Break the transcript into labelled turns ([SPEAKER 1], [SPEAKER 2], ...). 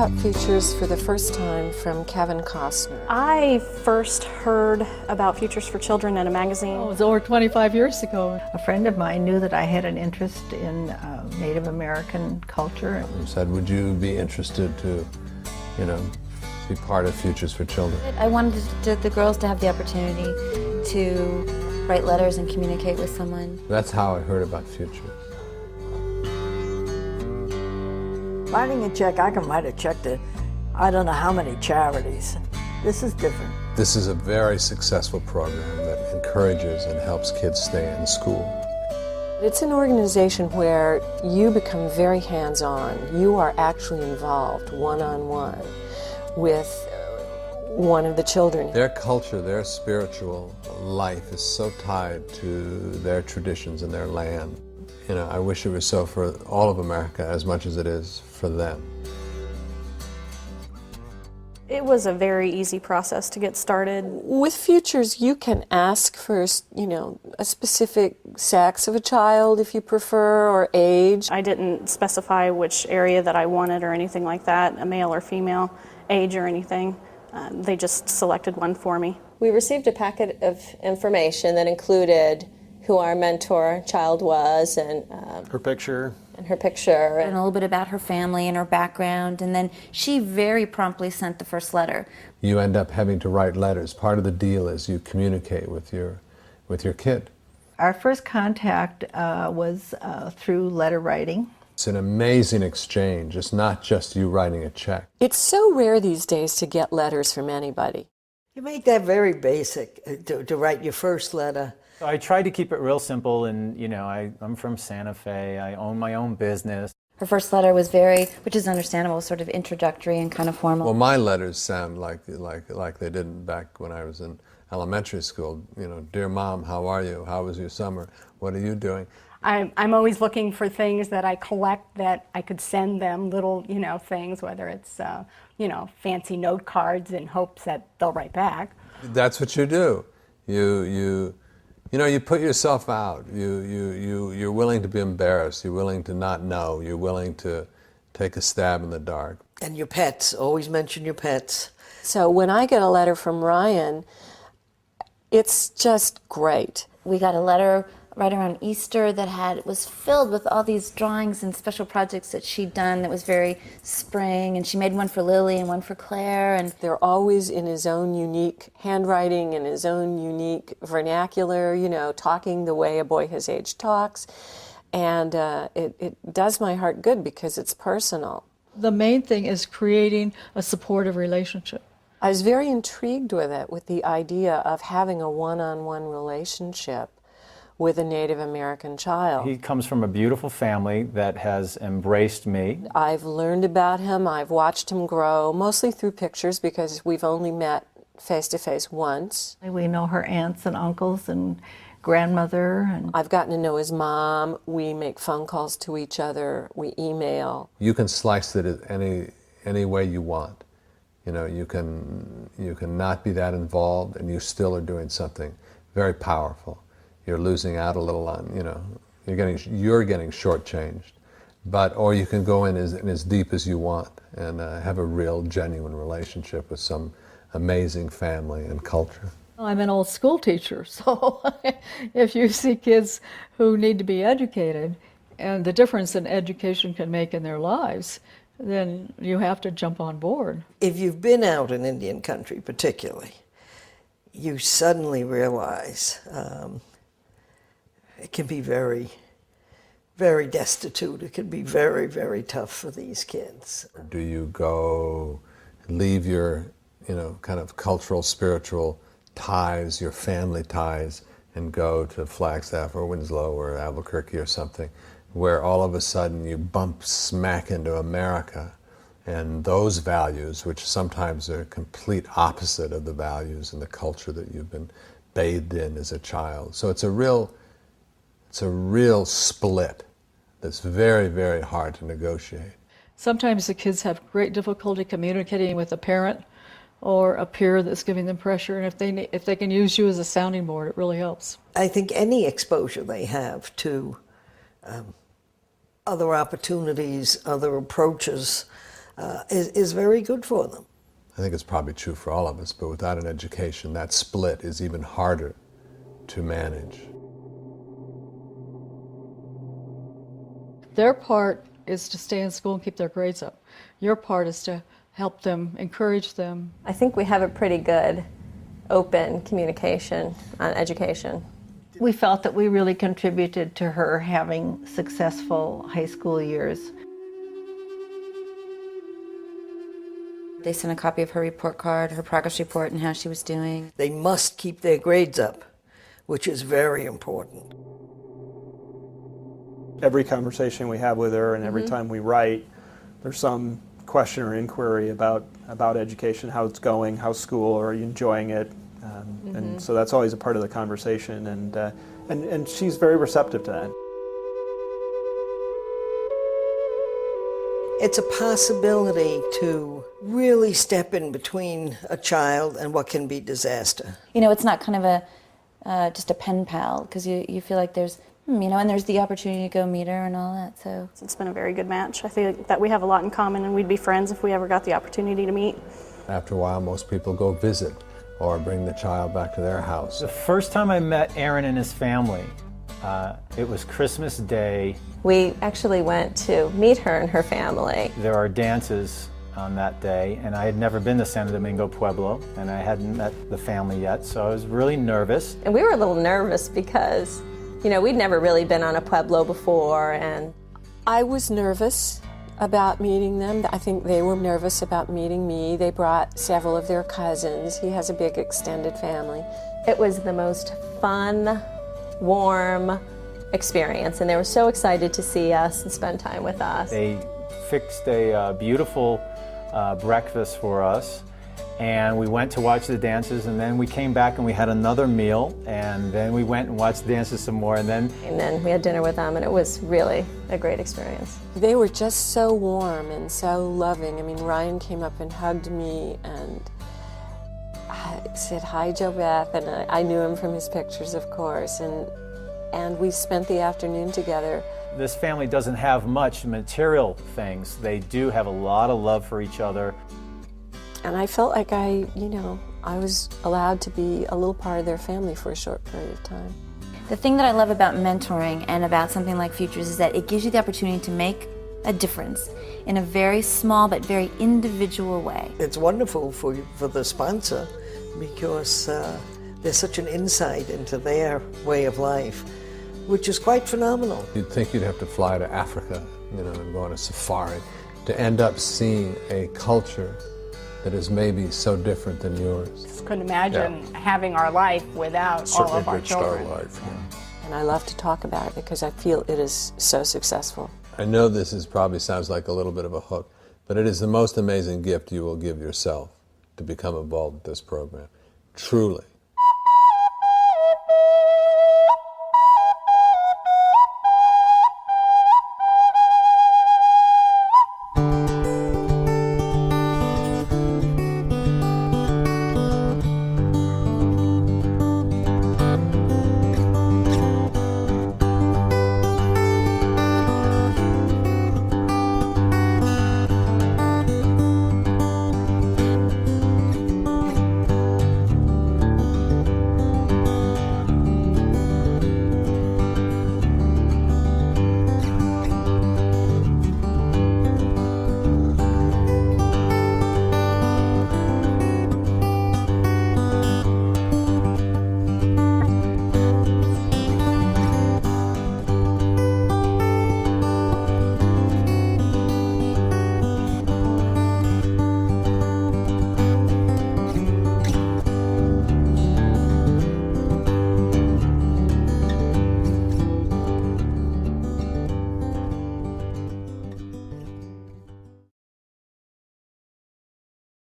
[SPEAKER 1] about Futures for the first time from Kevin Costner.
[SPEAKER 2] I first heard about Futures for Children in a magazine.
[SPEAKER 3] It was over 25 years ago.
[SPEAKER 4] A friend of mine knew that I had an interest in Native American culture.
[SPEAKER 5] He said, would you be interested to, be part of Futures for Children?
[SPEAKER 6] I wanted the girls to have the opportunity to write letters and communicate with someone.
[SPEAKER 5] That's how I heard about Futures.
[SPEAKER 4] Writing a check, I can write a check to I don't know how many charities. This is different.
[SPEAKER 5] This is a very successful program that encourages and helps kids stay in school.
[SPEAKER 1] It's an organization where you become very hands-on. You are actually involved one-on-one with one of the children.
[SPEAKER 5] Their culture, their spiritual life is so tied to their traditions and their land. I wish it was so for all of America as much as it is for them.
[SPEAKER 2] It was a very easy process to get started.
[SPEAKER 1] With Futures, you can ask for, a specific sex of a child if you prefer, or age.
[SPEAKER 2] I didn't specify which area that I wanted or anything like that, a male or female, age or anything. They just selected one for me.
[SPEAKER 7] We received a packet of information that included who our mentor child was and
[SPEAKER 8] her picture.
[SPEAKER 7] And her picture.
[SPEAKER 6] And a little bit about her family and her background, and then she very promptly sent the first letter.
[SPEAKER 5] You end up having to write letters. Part of the deal is you communicate with your kid.
[SPEAKER 4] Our first contact was through letter writing.
[SPEAKER 5] It's an amazing exchange. It's not just you writing a check.
[SPEAKER 1] It's so rare these days to get letters from anybody.
[SPEAKER 9] You make that very basic, to write your first letter.
[SPEAKER 8] I tried to keep it real simple, and I'm from Santa Fe. I own my own business.
[SPEAKER 6] Her first letter was very, which is understandable, sort of introductory and kind of formal.
[SPEAKER 5] Well, my letters sound like they did back when I was in elementary school. Dear Mom, how are you? How was your summer? What are you doing?
[SPEAKER 3] I'm always looking for things that I collect that I could send them, little, things, whether it's, fancy note cards in hopes that they'll write back.
[SPEAKER 5] That's what you do. You put yourself out. You're willing to be embarrassed. You're willing to not know. You're willing to take a stab in the dark.
[SPEAKER 9] And your pets. Always mention your pets.
[SPEAKER 1] So when I get a letter from Ryan, it's just great.
[SPEAKER 6] We got a letter right around Easter that was filled with all these drawings and special projects that she'd done that was very spring, and she made one for Lily and one for Claire. And
[SPEAKER 1] they're always in his own unique handwriting and his own unique vernacular, talking the way a boy his age talks. And it does my heart good because it's personal.
[SPEAKER 3] The main thing is creating a supportive relationship.
[SPEAKER 1] I was very intrigued with it, with the idea of having a one-on-one relationship with a Native American child.
[SPEAKER 8] He comes from a beautiful family that has embraced me.
[SPEAKER 1] I've learned about him. I've watched him grow, mostly through pictures because we've only met face-to-face once.
[SPEAKER 4] We know her aunts and uncles and grandmother. And
[SPEAKER 1] I've gotten to know his mom. We make phone calls to each other. We email.
[SPEAKER 5] You can slice it any way you want. You can not be that involved, and you still are doing something very powerful. You're losing out a little on, you're getting shortchanged, or you can go in as deep as you want and have a real, genuine relationship with some amazing family and culture.
[SPEAKER 3] I'm an old school teacher, so if you see kids who need to be educated and the difference an education can make in their lives, then you have to jump on board.
[SPEAKER 9] If you've been out in Indian country particularly, you suddenly realize it can be very, very destitute. It can be very, very tough for these kids.
[SPEAKER 5] Do you go leave your, kind of cultural, spiritual ties, your family ties, and go to Flagstaff or Winslow or Albuquerque or something, where all of a sudden you bump smack into America, and those values, which sometimes are complete opposite of the values and the culture that you've been bathed in as a child. So it's a real split that's very, very hard to negotiate.
[SPEAKER 3] Sometimes the kids have great difficulty communicating with a parent or a peer that's giving them pressure, and if they can use you as a sounding board, it really helps.
[SPEAKER 9] I think any exposure they have to other opportunities, other approaches, is very good for them.
[SPEAKER 5] I think it's probably true for all of us, but without an education, that split is even harder to manage.
[SPEAKER 3] Their part is to stay in school and keep their grades up. Your part is to help them, encourage them.
[SPEAKER 7] I think we have a pretty good open communication on education.
[SPEAKER 10] We felt that we really contributed to her having successful high school years.
[SPEAKER 6] They sent a copy of her report card, her progress report, and how she was doing.
[SPEAKER 9] They must keep their grades up, which is very important.
[SPEAKER 11] Every conversation we have with her and every time we write, there's some question or inquiry about education, how it's going, how's school, are you enjoying it? And so that's always a part of the conversation, and she's very receptive to that.
[SPEAKER 9] It's a possibility to really step in between a child and what can be disaster.
[SPEAKER 6] You know, it's not kind of a just a pen pal, because you feel like there's, you know, and there's the opportunity to go meet her and all that. So
[SPEAKER 2] It's been a very good match. I feel that we have a lot in common, and we'd be friends if we ever got the opportunity to meet.
[SPEAKER 5] After a while, most people go visit or bring the child back to their house.
[SPEAKER 8] The first time I met Aaron and his family, it was Christmas Day.
[SPEAKER 7] We actually went to meet her and her family.
[SPEAKER 8] There are dances on that day, and I had never been to Santo Domingo Pueblo, and I hadn't met the family yet, so I was really nervous.
[SPEAKER 7] And we were a little nervous because, you know, we'd never really been on a Pueblo before, and
[SPEAKER 1] I was nervous about meeting them. I think they were nervous about meeting me. They brought several of their cousins. He has a big extended family.
[SPEAKER 7] it was the most fun, warm experience, and they were so excited to see us and spend time with us.
[SPEAKER 8] They fixed a beautiful breakfast for us, and we went to watch the dances, and then we came back and we had another meal, and then we went and watched the dances some more, and then
[SPEAKER 7] we had dinner with them, and it was really a great experience.
[SPEAKER 1] They were just so warm and so loving. I mean, Ryan came up and hugged me and said, "Hi, Jo Beth," and I knew him from his pictures, of course, and we spent the afternoon together.
[SPEAKER 8] This family doesn't have much material things. They do have a lot of love for each other.
[SPEAKER 1] And I felt like I was allowed to be a little part of their family for a short period of time.
[SPEAKER 6] The thing that I love about mentoring and about something like Futures is that it gives you the opportunity to make a difference in a very small but very individual way.
[SPEAKER 9] It's wonderful for the sponsor because there's such an insight into their way of life, which is quite phenomenal.
[SPEAKER 5] You'd think you'd have to fly to Africa, and go on a safari to end up seeing a culture that is maybe so different than yours.
[SPEAKER 12] Just couldn't imagine having our life without all of our children.
[SPEAKER 1] And I love to talk about it because I feel it is so successful.
[SPEAKER 5] I know this probably sounds like a little bit of a hook, but it is the most amazing gift you will give yourself to become involved with this program. Truly.